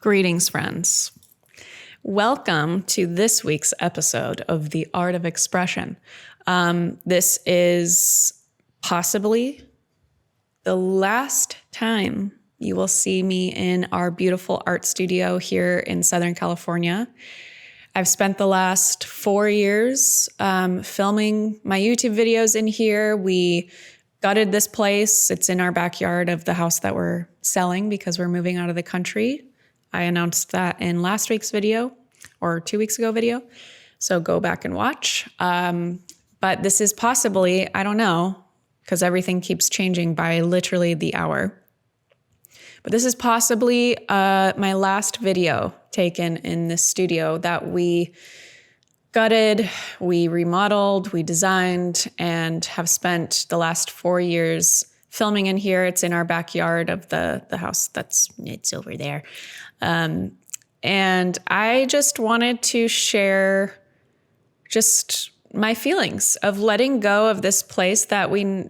Greetings, friends. Welcome to this week's episode of The Art of Expression. This is possibly the last time you will see me in our beautiful art studio here in Southern California. I've spent the last 4 years filming my YouTube videos in here. We gutted this place. It's in our backyard of the house that we're selling because we're moving out of the country. I announced that in last week's video or 2 weeks ago video. So go back and watch. But this is possibly, I don't know, because everything keeps changing by literally the hour. But this is possibly my last video taken in this studio that we gutted, we remodeled, we designed, and have spent the last 4 years filming in here. It's in our backyard of the house it's over there. And I just wanted to share just my feelings of letting go of this place that we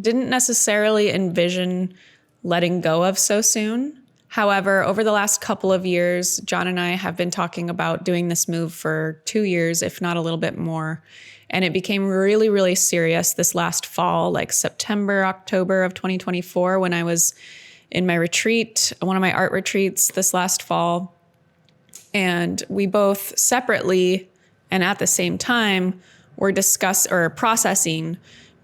didn't necessarily envision letting go of so soon. However, over the last couple of years, John and I have been talking about doing this move for 2 years, if not a little bit more. And it became really, really serious this last fall, like September, October of 2024, when I was in my retreat, one of my art retreats this last fall. And we both separately and at the same time were processing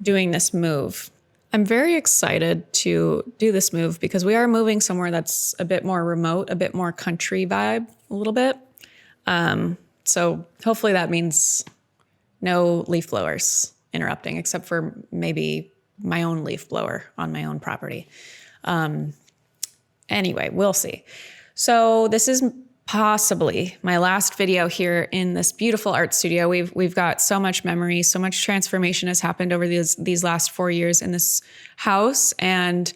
doing this move. I'm very excited to do this move because we are moving somewhere that's a bit more remote, a bit more country vibe, a little bit. So hopefully that means no leaf blowers interrupting, except for maybe my own leaf blower on my own property. Anyway, we'll see. So this is possibly my last video here in this beautiful art studio. We've got so much memory, so much transformation has happened over these last 4 years in this house. And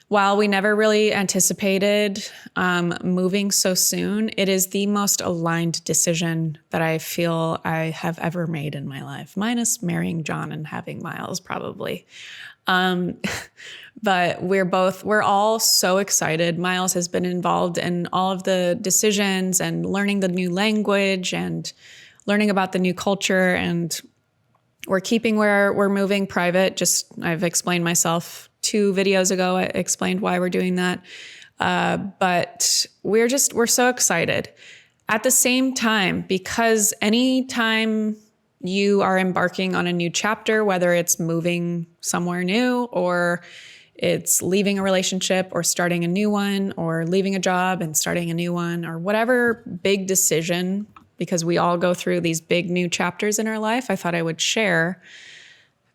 while we never really anticipated moving so soon, it is the most aligned decision that I feel I have ever made in my life, minus marrying John and having Miles probably. But we're all so excited. Miles has been involved in all of the decisions and learning the new language and learning about the new culture. And we're keeping where we're moving private. I've explained myself 2 videos ago. I explained why we're doing that. But we're so excited. At the same time, because anytime you are embarking on a new chapter, whether it's moving somewhere new or it's leaving a relationship or starting a new one or leaving a job and starting a new one or whatever big decision, because we all go through these big new chapters in our life, I thought I would share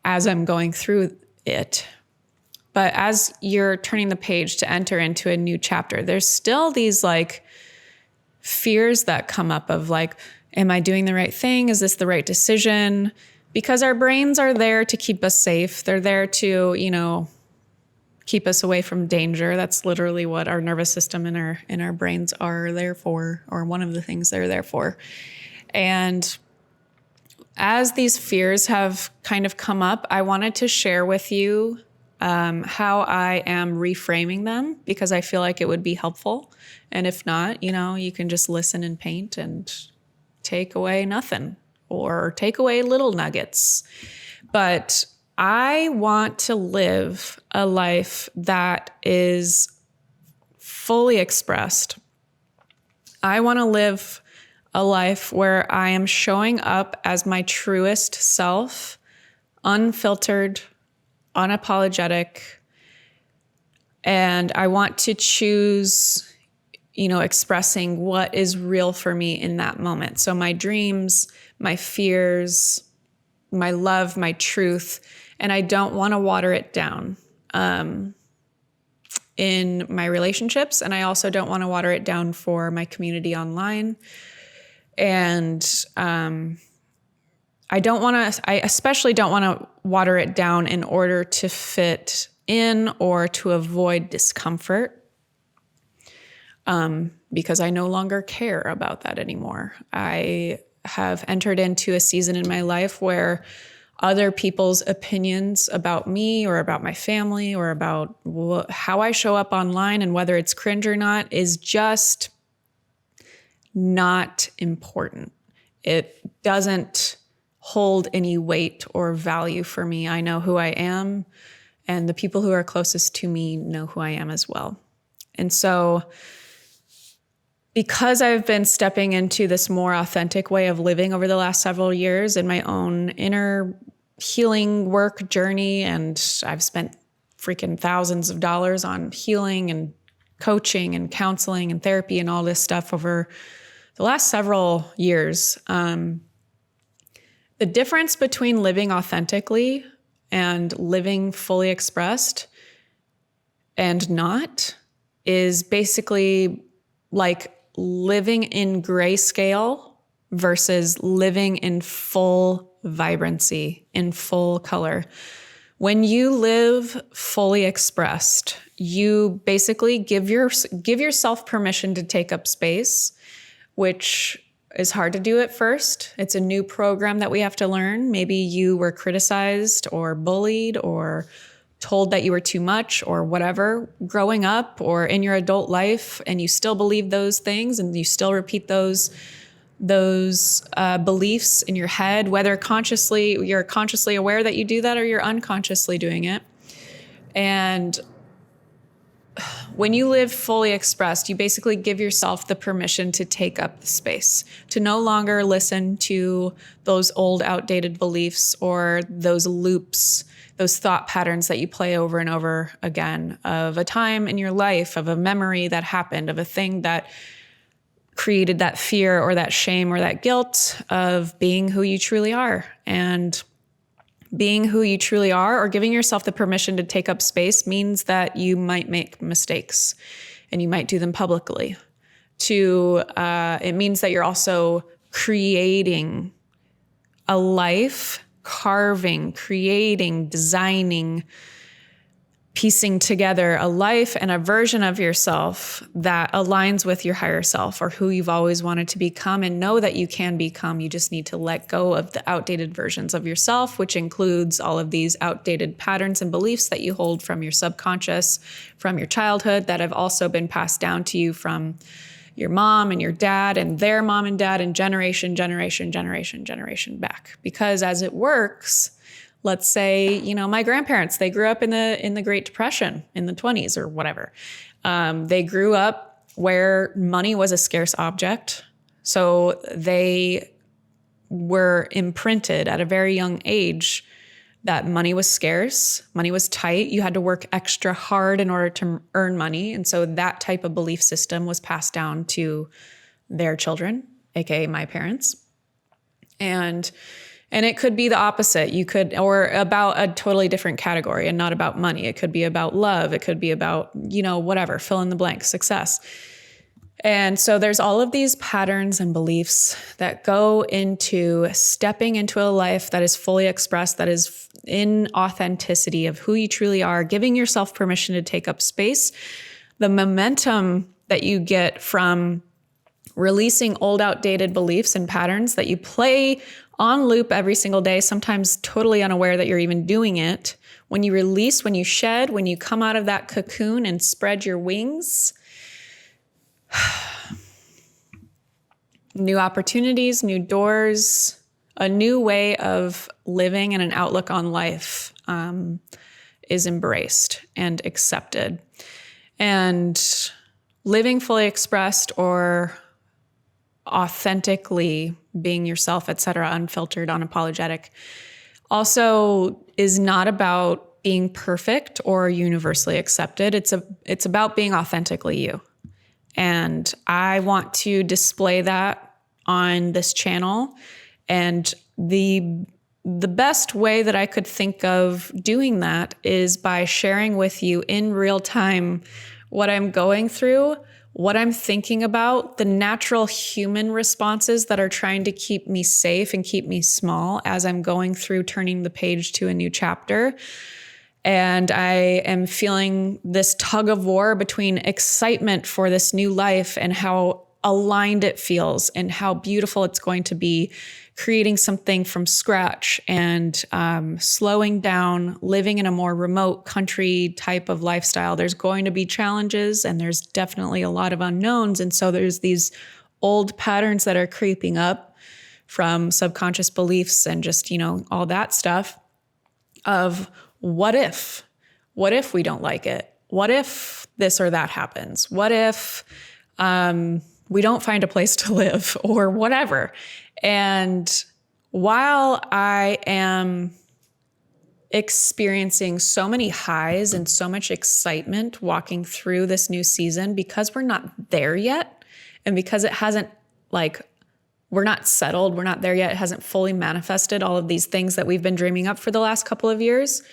as I'm going through it. But as you're turning the page to enter into a new chapter, there's still these like fears that come up of like, am I doing the right thing? Is this the right decision? Because our brains are there to keep us safe. They're there to, keep us away from danger. That's literally what our nervous system and our brains are there for, or one of the things they're there for. And as these fears have kind of come up, I wanted to share with you how I am reframing them, because I feel like it would be helpful. And if not, you can just listen and paint and take away nothing or take away little nuggets. But I want to live a life that is fully expressed. I want to live a life where I am showing up as my truest self, unfiltered, unapologetic. And I want to choose, expressing what is real for me in that moment. So my dreams, my fears, my love, my truth, and I don't want to water it down in my relationships. And I also don't want to water it down for my community online. And I especially don't want to water it down in order to fit in or to avoid discomfort, because I no longer care about that anymore. I have entered into a season in my life where other people's opinions about me or about my family or about how I show up online and whether it's cringe or not is just not important. It doesn't hold any weight or value for me. I know who I am, and the people who are closest to me know who I am as well. And so because I've been stepping into this more authentic way of living over the last several years in my own inner healing work journey, and I've spent freaking thousands of dollars on healing and coaching and counseling and therapy and all this stuff over the last several years. The difference between living authentically and living fully expressed and not is basically like living in grayscale versus living in full vibrancy, in full color. When you live fully expressed, you basically give yourself permission to take up space, which is hard to do at first. It's a new program that we have to learn. Maybe you were criticized or bullied or told that you were too much or whatever growing up or in your adult life, and you still believe those things and you still repeat those beliefs in your head, whether you're consciously aware that you do that or you're unconsciously doing it. And when you live fully expressed, you basically give yourself the permission to take up the space, to no longer listen to those old outdated beliefs or those loops, those thought patterns that you play over and over again of a time in your life, of a memory that happened, of a thing that created that fear or that shame or that guilt of being who you truly are. And being who you truly are, or giving yourself the permission to take up space, means that you might make mistakes and you might do them publicly. It means that you're also creating a life, carving, creating, designing, piecing together a life and a version of yourself that aligns with your higher self or who you've always wanted to become, and know that you can become. You just need to let go of the outdated versions of yourself, which includes all of these outdated patterns and beliefs that you hold from your subconscious, from your childhood, that have also been passed down to you from your mom and your dad and their mom and dad and generation back. Because as it works, let's say, my grandparents, they grew up in the Great Depression in the 1920s or whatever. They grew up where money was a scarce object. So they were imprinted at a very young age that money was scarce, money was tight. You had to work extra hard in order to earn money. And so that type of belief system was passed down to their children, aka my parents. And it could be the opposite. Or about a totally different category and not about money. It could be about love. It could be about, whatever, fill in the blank, success. And so there's all of these patterns and beliefs that go into stepping into a life that is fully expressed, that is in authenticity of who you truly are, giving yourself permission to take up space. The momentum that you get from releasing old, outdated beliefs and patterns that you play on loop every single day, sometimes totally unaware that you're even doing it. When you release, when you shed, when you come out of that cocoon and spread your wings, new opportunities, new doors, a new way of living and an outlook on life is embraced and accepted. And living fully expressed or authentically being yourself, etc., unfiltered, unapologetic, also is not about being perfect or universally accepted. It's about being authentically you. And I want to display that on this channel. And the best way that I could think of doing that is by sharing with you in real time what I'm going through, what I'm thinking about, the natural human responses that are trying to keep me safe and keep me small as I'm going through turning the page to a new chapter. And I am feeling this tug of war between excitement for this new life and how aligned it feels and how beautiful it's going to be, creating something from scratch and slowing down, living in a more remote country type of lifestyle. There's going to be challenges and there's definitely a lot of unknowns. And so there's these old patterns that are creeping up from subconscious beliefs and just, all that stuff of what if we don't like it? What if this or that happens? What if we don't find a place to live or whatever? And while I am experiencing so many highs and so much excitement walking through this new season, because we're not there yet, and because it hasn't, we're not settled, we're not there yet, it hasn't fully manifested all of these things that we've been dreaming up for the last couple of years,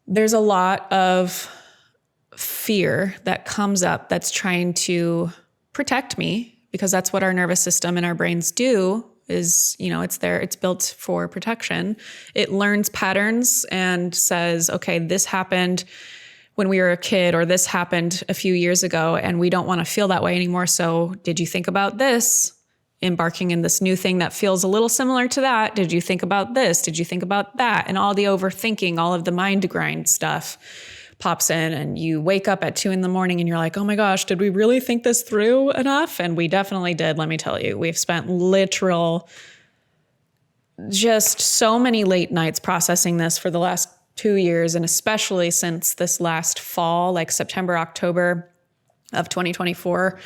there's a lot of fear that comes up that's trying to protect me, because that's what our nervous system and our brains do. Is, it's there, it's built for protection. It learns patterns and says, okay, this happened when we were a kid, or this happened a few years ago, and we don't want to feel that way anymore. So did you think about this? Embarking in this new thing that feels a little similar to that. Did you think about this? Did you think about that? And all the overthinking, all of the mind grind stuff pops in, and you wake up at 2 a.m. and you're like, oh my gosh, did we really think this through enough? And we definitely did. Let me tell you, we've spent just so many late nights processing this for the last 2 years. And especially since this last fall, like September, October of 2024,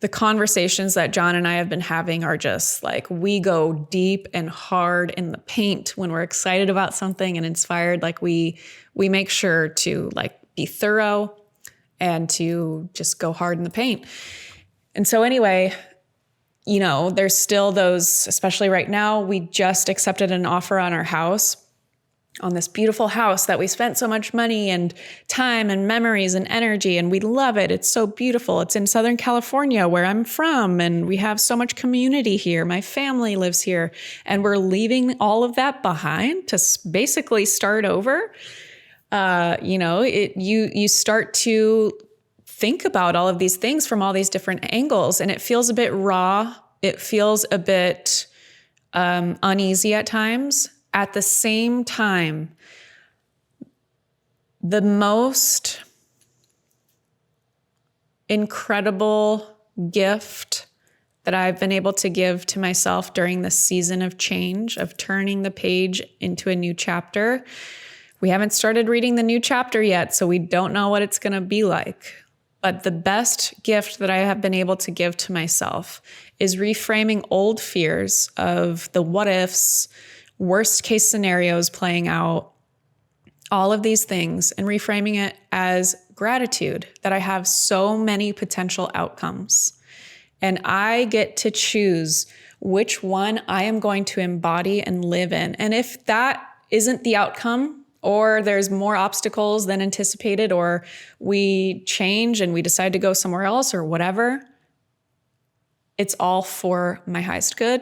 the conversations that John and I have been having are just like, we go deep and hard in the paint when we're excited about something and inspired. Like we make sure to be thorough and to just go hard in the paint. And so anyway, there's still those, especially right now, we just accepted an offer on our house, on this beautiful house that we spent so much money and time and memories and energy, and we love it. It's so beautiful. It's in Southern California, where I'm from, and we have so much community here. My family lives here, and we're leaving all of that behind to basically start over. You start to think about all of these things from all these different angles, and it feels a bit raw. It feels a bit uneasy at times. At the same time, the most incredible gift that I've been able to give to myself during this season of change, of turning the page into a new chapter. We haven't started reading the new chapter yet, so we don't know what it's going to be like. But the best gift that I have been able to give to myself is reframing old fears of the what ifs, worst case scenarios playing out, all of these things, and reframing it as gratitude that I have so many potential outcomes. And I get to choose which one I am going to embody and live in. And if that isn't the outcome, or there's more obstacles than anticipated, or we change and we decide to go somewhere else or whatever, it's all for my highest good.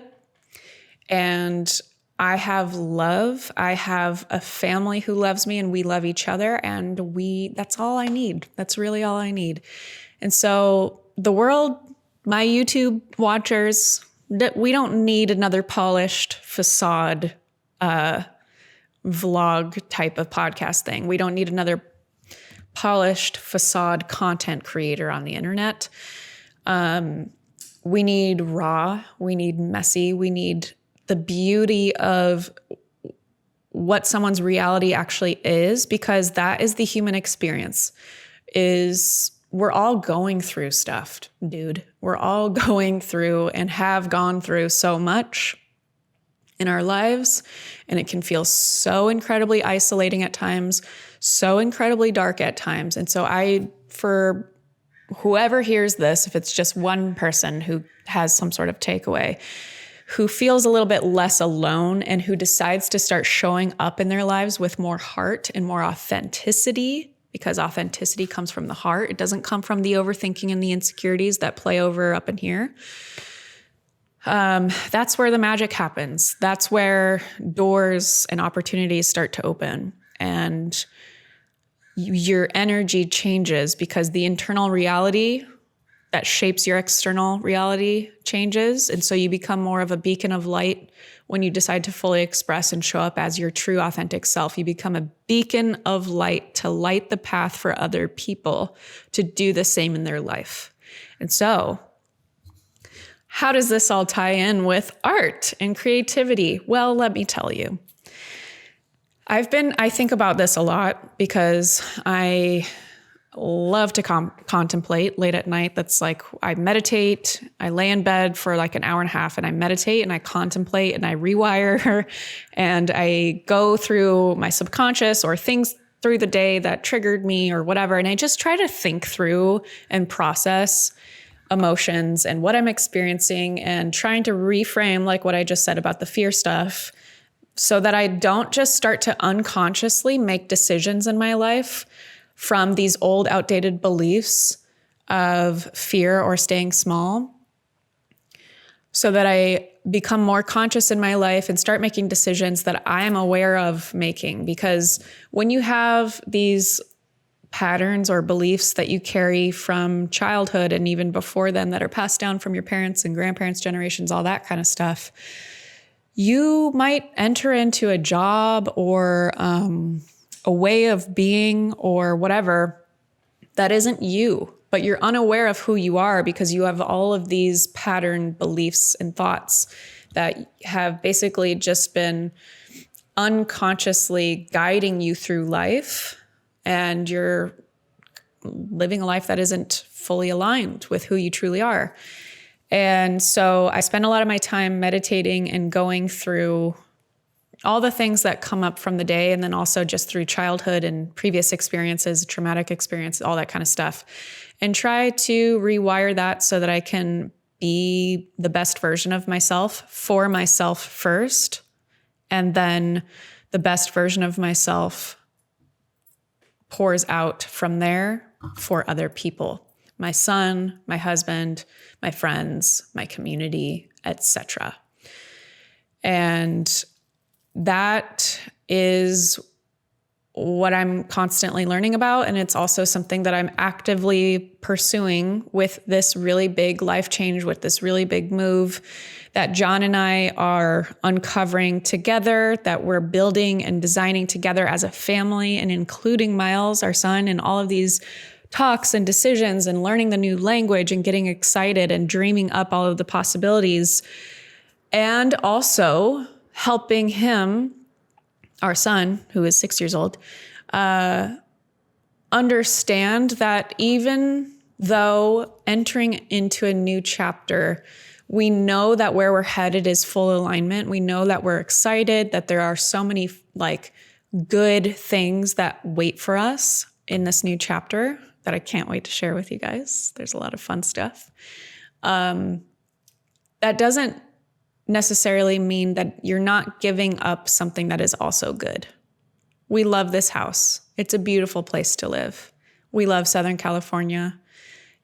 And I have love. I have a family who loves me, and we love each other, and that's all I need. That's really all I need. And so the world, my YouTube watchers, we don't need another polished facade vlog type of podcast thing. We don't need another polished facade content creator on the internet. We need raw, we need messy, we need the beauty of what someone's reality actually is, because that is the human experience. We're all going through stuff, dude. We're all going through and have gone through so much in our lives, and it can feel so incredibly isolating at times, so incredibly dark at times. And so for whoever hears this, if it's just one person who has some sort of takeaway, who feels a little bit less alone, and who decides to start showing up in their lives with more heart and more authenticity, because authenticity comes from the heart. It doesn't come from the overthinking and the insecurities that play over up in here. That's where the magic happens. That's where doors and opportunities start to open, and your energy changes, because the internal reality that shapes your external reality changes. And so you become more of a beacon of light when you decide to fully express and show up as your true authentic self. You become a beacon of light to light the path for other people to do the same in their life. And so How does this all tie in with art and creativity? Well, let me tell you. I think about this a lot because I love to contemplate late at night. That's like, I meditate, I lay in bed for like an hour and a half and I meditate and I contemplate and I rewire and I go through my subconscious or things through the day that triggered me or whatever. And I just try to think through and process emotions and what I'm experiencing and trying to reframe like what I just said about the fear stuff so that I don't just start to unconsciously make decisions in my life from these old outdated beliefs of fear or staying small, so that I become more conscious in my life and start making decisions that I am aware of making. Because when you have these patterns or beliefs that you carry from childhood and even before then that are passed down from your parents and grandparents' generations, all that kind of stuff, you might enter into a job or a way of being or whatever that isn't you, but you're unaware of who you are because you have all of these pattern beliefs and thoughts that have basically just been unconsciously guiding you through life, and you're living a life that isn't fully aligned with who you truly are. And so I spend a lot of my time meditating and going through all the things that come up from the day, and then also just through childhood and previous experiences, traumatic experiences, all that kind of stuff, and try to rewire that so that I can be the best version of myself for myself first, and then the best version of myself pours out from there for other people. My son, my husband, my friends, my community, etc. And that is what I'm constantly learning about. And it's also something that I'm actively pursuing with this really big life change, with this really big move that John and I are uncovering together, that we're building and designing together as a family, and including Miles, our son, in all of these talks and decisions and learning the new language and getting excited and dreaming up all of the possibilities. And also helping him, our son, who is 6 years old, understand that even though entering into a new chapter, we know that where we're headed is full alignment. We know that we're excited, that there are so many like good things that wait for us in this new chapter that I can't wait to share with you guys. There's a lot of fun stuff. That doesn't necessarily mean that you're not giving up something that is also good. We love this house. It's a beautiful place to live. We love Southern California.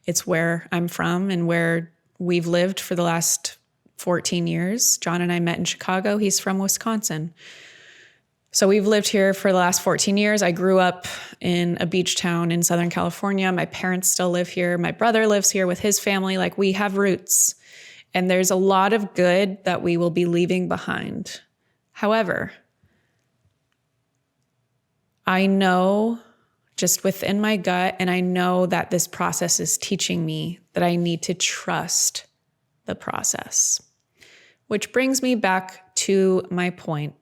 It's where I'm from and where we've lived for the last 14 years. John and I met in Chicago. He's from Wisconsin. So we've lived here for the last 14 years. I grew up in a beach town in Southern California. My parents still live here. My brother lives here with his family. Like, we have roots. And there's a lot of good that we will be leaving behind. However, I know just within my gut, and I know that this process is teaching me that I need to trust the process. Which brings me back to my point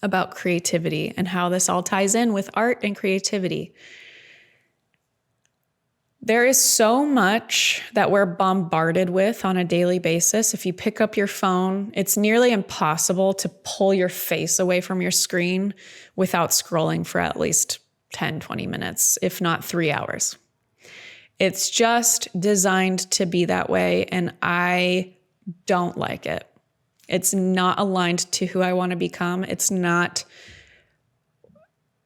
about creativity and how this all ties in with art and creativity. There is so much that we're bombarded with on a daily basis. If you pick up your phone, it's nearly impossible to pull your face away from your screen without scrolling for at least 10, 20 minutes, if not 3 hours. It's just designed to be that way, and I don't like it. It's not aligned to who I want to become. It's not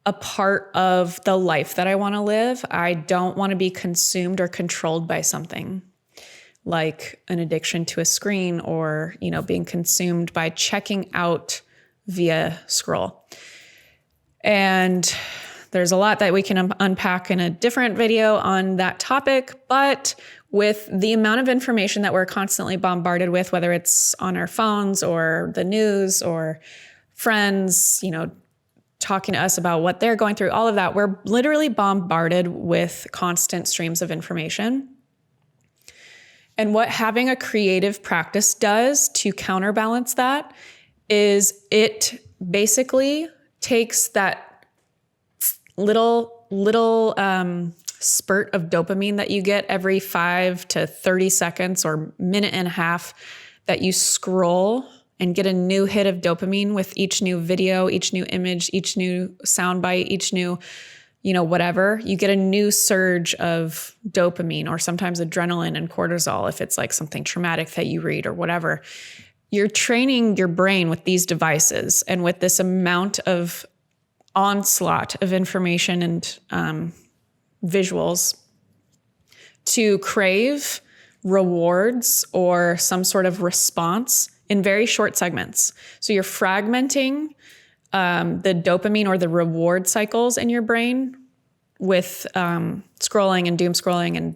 a part of the life that I want to live. I don't want to be consumed or controlled by something like an addiction to a screen, or, being consumed by checking out via scroll. And there's a lot that we can unpack in a different video on that topic, but with the amount of information that we're constantly bombarded with, whether it's on our phones or the news or friends, talking to us about what they're going through, all of that, we're literally bombarded with constant streams of information. And what having a creative practice does to counterbalance that is it basically takes that little spurt of dopamine that you get every 5 to 30 seconds or minute and a half that you scroll and get a new hit of dopamine with each new video, each new image, each new soundbite, each new, whatever. You get a new surge of dopamine or sometimes adrenaline and cortisol if it's like something traumatic that you read or whatever. You're training your brain with these devices and with this amount of onslaught of information and visuals to crave rewards or some sort of response in very short segments. So you're fragmenting the dopamine or the reward cycles in your brain with scrolling and doom scrolling and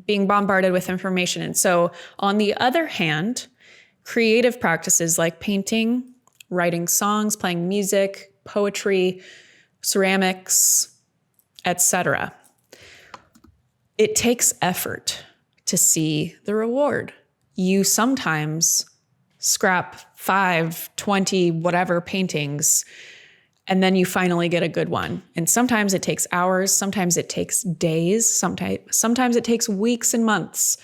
being bombarded with information. And so on the other hand, creative practices like painting, writing songs, playing music, poetry, ceramics, etc. It takes effort to see the reward. You sometimes scrap 5, 20, whatever paintings, and then you finally get a good one. And sometimes it takes hours, sometimes it takes days, sometimes it takes weeks and months.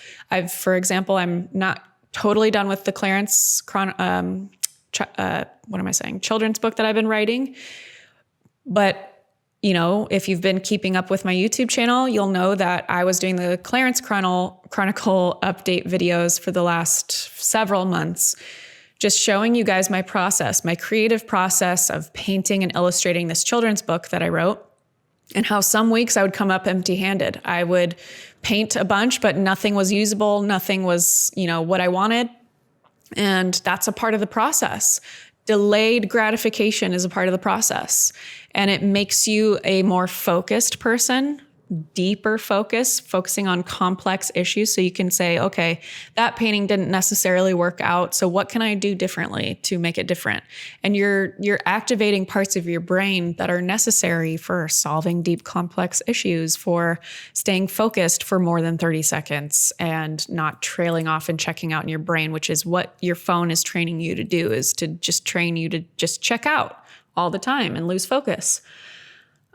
For example, I'm not totally done with the Clarence children's book that I've been writing. But if you've been keeping up with my YouTube channel, you'll know that I was doing the Clarence Chronicle update videos for the last several months, just showing you guys my process, my creative process of painting and illustrating this children's book that I wrote, and how some weeks I would come up empty-handed. I would paint a bunch, but nothing was usable. Nothing was, what I wanted. And that's a part of the process. Delayed gratification is a part of the process. And it makes you a more focused person, deeper focusing on complex issues. So you can say, okay, that painting didn't necessarily work out. So what can I do differently to make it different? And you're activating parts of your brain that are necessary for solving deep, complex issues, for staying focused for more than 30 seconds and not trailing off and checking out in your brain, which is what your phone is training you to do, is to just train you to just check out all the time and lose focus.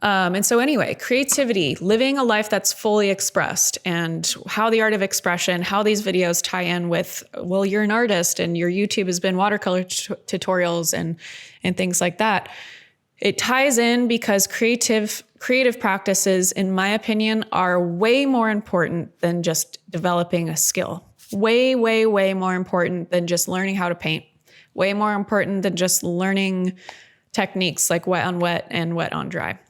And so anyway, creativity, living a life that's fully expressed, and how the art of expression, how these videos tie in with, well, you're an artist and your YouTube has been watercolor tutorials and things like that. It ties in because creative practices, in my opinion, are way more important than just developing a skill. Way, way, way more important than just learning how to paint. Way more important than just learning techniques like wet on wet and wet on dry.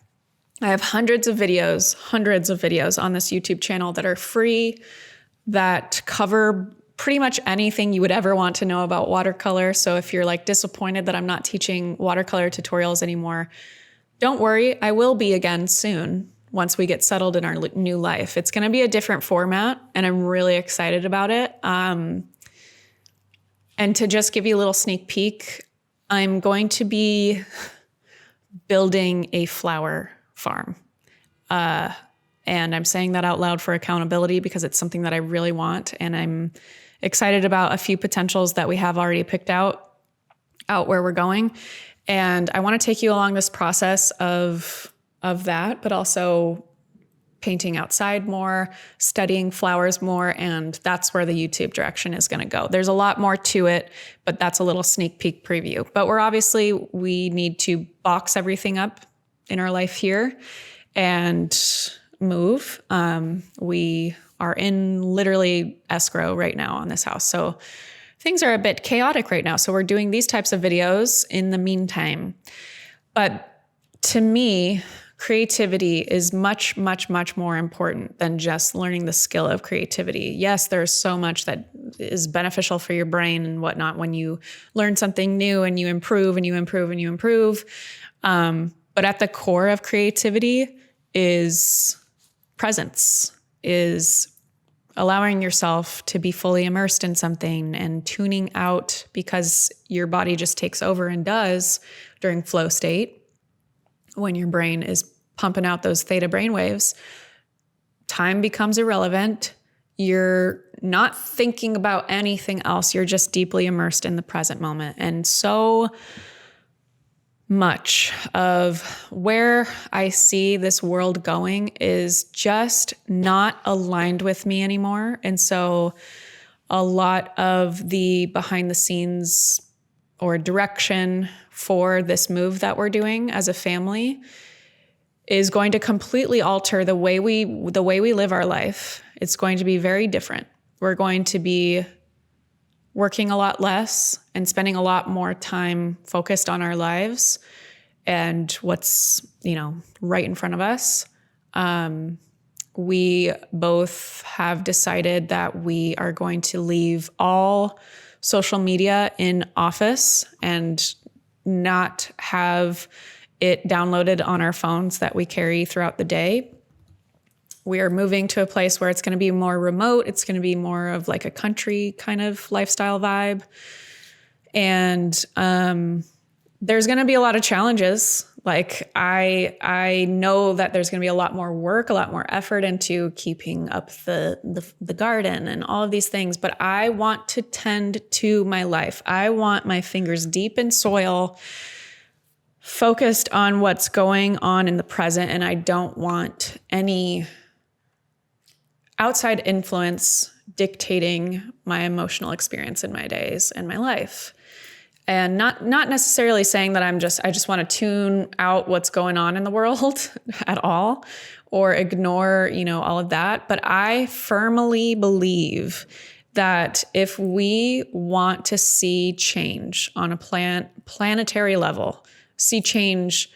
I have hundreds of videos on this YouTube channel that are free, that cover pretty much anything you would ever want to know about watercolor. So if you're like disappointed that I'm not teaching watercolor tutorials anymore, don't worry, I will be again soon once we get settled in our new life. It's going to be a different format, and I'm really excited about it. And to just give you a little sneak peek, I'm going to be building a flower farm. And I'm saying that out loud for accountability because it's something that I really want. And I'm excited about a few potentials that we have already picked out where we're going. And I want to take you along this process of that, but also painting outside more, studying flowers more, and that's where the YouTube direction is going to go. There's a lot more to it, but that's a little sneak peek preview. But we need to box everything up in our life here and move. We are in literally escrow right now on this house. So things are a bit chaotic right now. So we're doing these types of videos in the meantime. But to me, creativity is much, much, much more important than just learning the skill of creativity. Yes, there's so much that is beneficial for your brain and whatnot when you learn something new and you improve and you improve and you improve. But at the core of creativity is presence, is allowing yourself to be fully immersed in something and tuning out because your body just takes over and does during flow state. When your brain is pumping out those theta brainwaves, time becomes irrelevant. you're not thinking about anything else. You're just deeply immersed in the present moment. And so much of where I see this world going is just not aligned with me anymore. And so a lot of the behind the scenes or direction for this move that we're doing as a family is going to completely alter the way we live our life. It's going to be very different. We're going to be working a lot less and spending a lot more time focused on our lives and what's, right in front of us. We both have decided that we are going to leave all social media in office and not have it downloaded on our phones that we carry throughout the day. We are moving to a place where it's going to be more remote. It's going to be more of like a country kind of lifestyle vibe. And there's going to be a lot of challenges. Like I know that there's going to be a lot more work, a lot more effort into keeping up the garden and all of these things. But I want to tend to my life. I want my fingers deep in soil, focused on what's going on in the present. And I don't want any outside influence dictating my emotional experience in my days and my life. And not necessarily saying that I just want to tune out what's going on in the world at all or ignore, all of that. But I firmly believe that if we want to see change on a planetary level, see change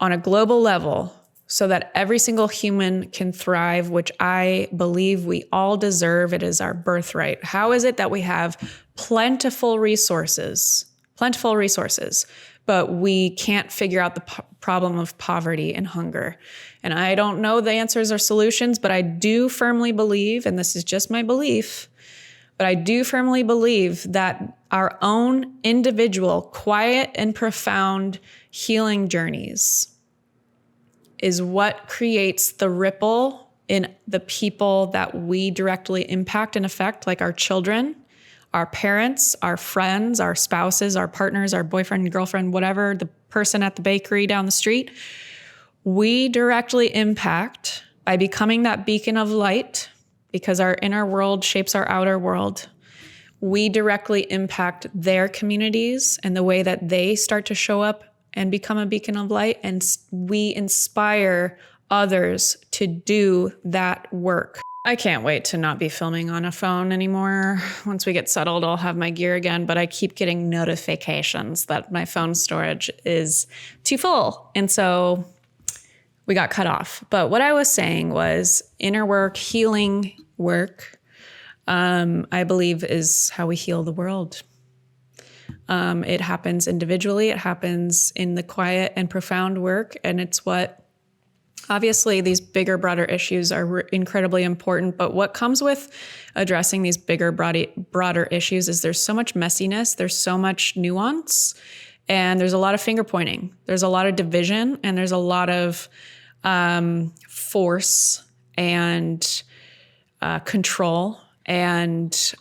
on a global level so that every single human can thrive, which I believe we all deserve. It is our birthright. How is it that we have plentiful resources, but we can't figure out the problem of poverty and hunger? And I don't know the answers or solutions, but I do firmly believe, and this is just my belief, but I do firmly believe that our own individual, quiet and profound healing journeys is what creates the ripple in the people that we directly impact and affect, like our children, our parents, our friends, our spouses, our partners, our boyfriend, girlfriend, whatever, the person at the bakery down the street. We directly impact by becoming that beacon of light, because our inner world shapes our outer world. We directly impact their communities and the way that they start to show up and become a beacon of light. And we inspire others to do that work. I can't wait to not be filming on a phone anymore. Once we get settled, I'll have my gear again, but I keep getting notifications that my phone storage is too full. And so we got cut off. But what I was saying was inner work, healing work, I believe is how we heal the world. It happens individually. It happens in the quiet and profound work. And it's what, obviously, these bigger, broader issues are incredibly important. But what comes with addressing these bigger, broader issues is there's so much messiness. There's so much nuance. And there's a lot of finger pointing. There's a lot of division. And there's a lot of force and control. And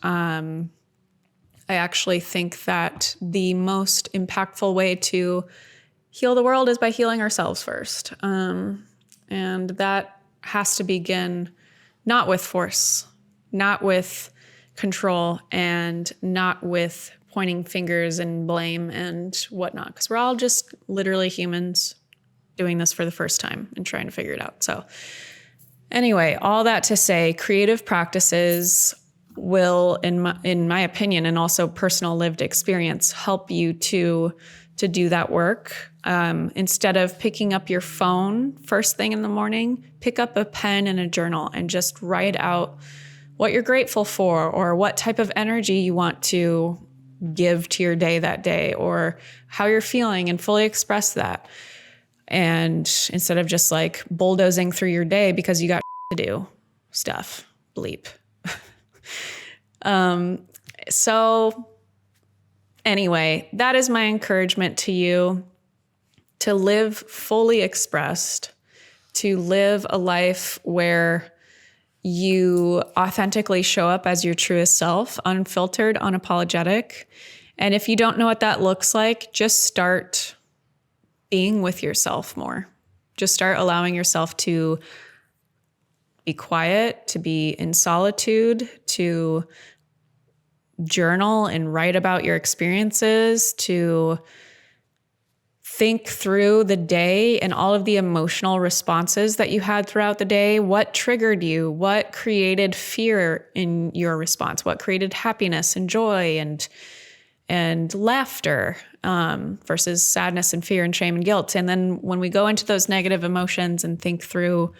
I actually think that the most impactful way to heal the world is by healing ourselves first. And that has to begin not with force, not with control, and not with pointing fingers and blame and whatnot, because we're all just literally humans doing this for the first time and trying to figure it out. So anyway, all that to say, creative practices will, in my opinion, and also personal lived experience, help you to do that work. Instead of picking up your phone first thing in the morning, pick up a pen and a journal and just write out what you're grateful for, or what type of energy you want to give to your day that day, or how you're feeling, and fully express that. And instead of just like bulldozing through your day because you got to do stuff, bleep. So anyway, that is my encouragement to you, to live fully expressed, to live a life where you authentically show up as your truest self, unfiltered, unapologetic. And if you don't know what that looks like, just start being with yourself more. Just start allowing yourself to be quiet, to be in solitude, to journal and write about your experiences, to think through the day and all of the emotional responses that you had throughout the day. What triggered you? What created fear in your response? What created happiness and joy and laughter versus sadness and fear and shame and guilt? And then when we go into those negative emotions and think through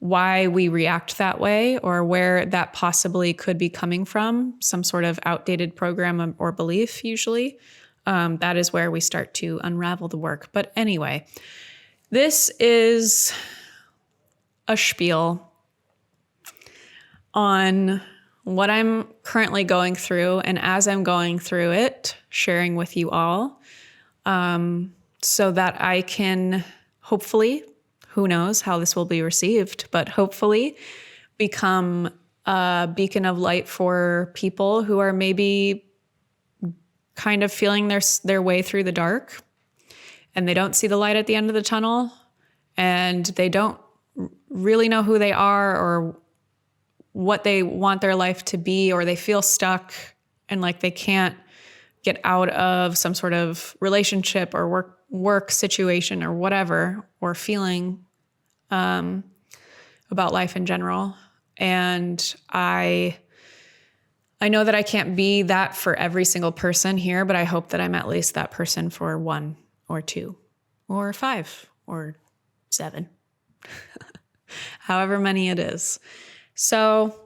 why we react that way or where that possibly could be coming from, some sort of outdated program or belief usually, that is where we start to unravel the work. But anyway, this is a spiel on what I'm currently going through, and as I'm going through it, sharing with you all, so that I can hopefully, who knows how this will be received, but hopefully become a beacon of light for people who are maybe kind of feeling their way through the dark, and they don't see the light at the end of the tunnel, and they don't really know who they are or what they want their life to be, or they feel stuck and like they can't get out of some sort of relationship or work situation or whatever, or feeling about life in general. And I know that I can't be that for every single person here, but I hope that I'm at least that person for 1 or 2 or 5 or 7, however many it is. So,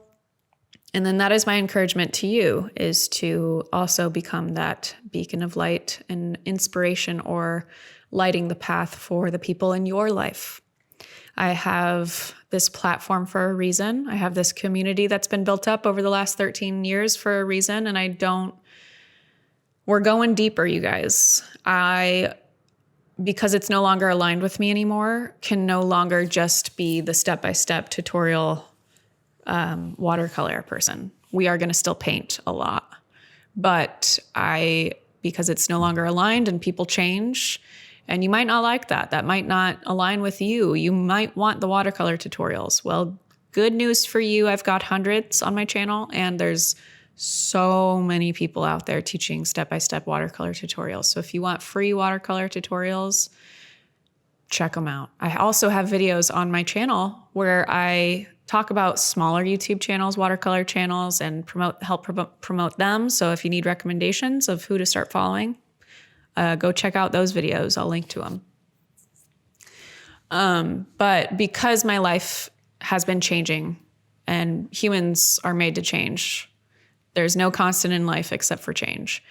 and then that is my encouragement to you, is to also become that beacon of light and inspiration, or lighting the path for the people in your life. I have this platform for a reason. I have this community that's been built up over the last 13 years for a reason. And we're going deeper, you guys. Because it's no longer aligned with me anymore, can no longer just be the step-by-step tutorial watercolor person. We are going to still paint a lot, but because it's no longer aligned and people change, and you might not like that. That might not align with you. You might want the watercolor tutorials. Well, good news for you. I've got hundreds on my channel, and there's so many people out there teaching step-by-step watercolor tutorials. So if you want free watercolor tutorials, check them out. I also have videos on my channel where I talk about smaller YouTube channels, watercolor channels, and help promote them. So if you need recommendations of who to start following, go check out those videos. I'll link to them. But because my life has been changing, and humans are made to change, there's no constant in life except for change.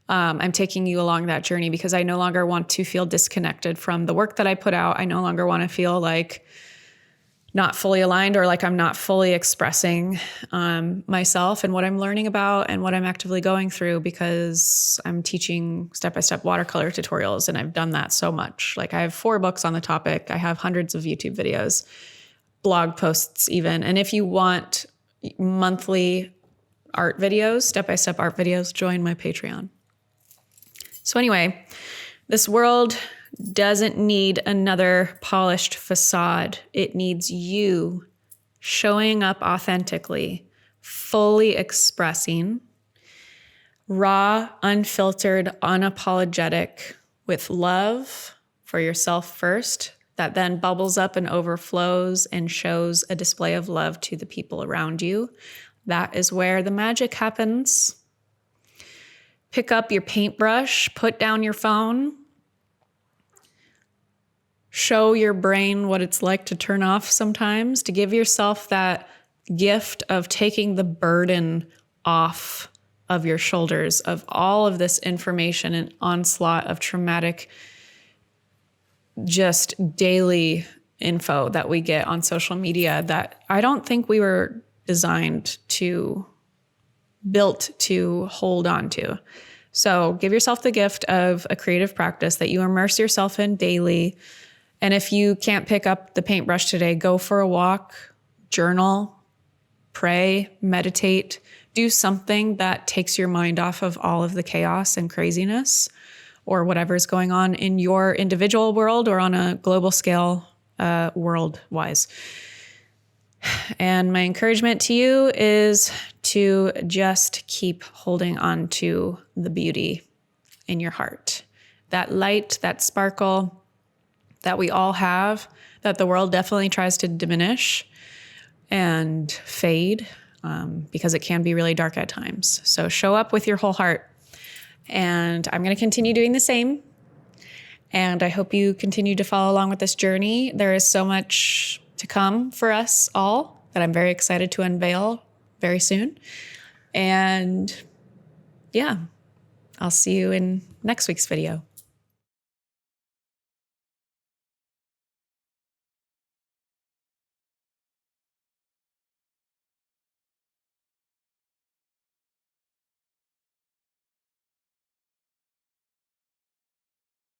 I'm taking you along that journey because I no longer want to feel disconnected from the work that I put out. I no longer want to feel like not fully aligned, or like I'm not fully expressing myself and what I'm learning about and what I'm actively going through, because I'm teaching step-by-step watercolor tutorials, and I've done that so much. Like, I have 4 books on the topic. I have hundreds of YouTube videos, blog posts even. And if you want monthly art videos, step-by-step art videos, join my Patreon. So anyway, this world doesn't need another polished facade. It needs you showing up authentically, fully expressing, raw, unfiltered, unapologetic, with love for yourself first, that then bubbles up and overflows and shows a display of love to the people around you. That is where the magic happens. Pick up your paintbrush, put down your phone, show your brain what it's like to turn off sometimes, to give yourself that gift of taking the burden off of your shoulders of all of this information and onslaught of traumatic, just daily info that we get on social media that I don't think we were built to hold on to. So give yourself the gift of a creative practice that you immerse yourself in daily. And if you can't pick up the paintbrush today, go for a walk, journal, pray, meditate, do something that takes your mind off of all of the chaos and craziness or whatever's going on in your individual world or on a global scale, world-wise. And my encouragement to you is to just keep holding on to the beauty in your heart. That light, that sparkle that we all have, that the world definitely tries to diminish and fade, because it can be really dark at times. So show up with your whole heart. And I'm going to continue doing the same. And I hope you continue to follow along with this journey. There is so much to come for us all that I'm very excited to unveil very soon. And yeah, I'll see you in next week's video.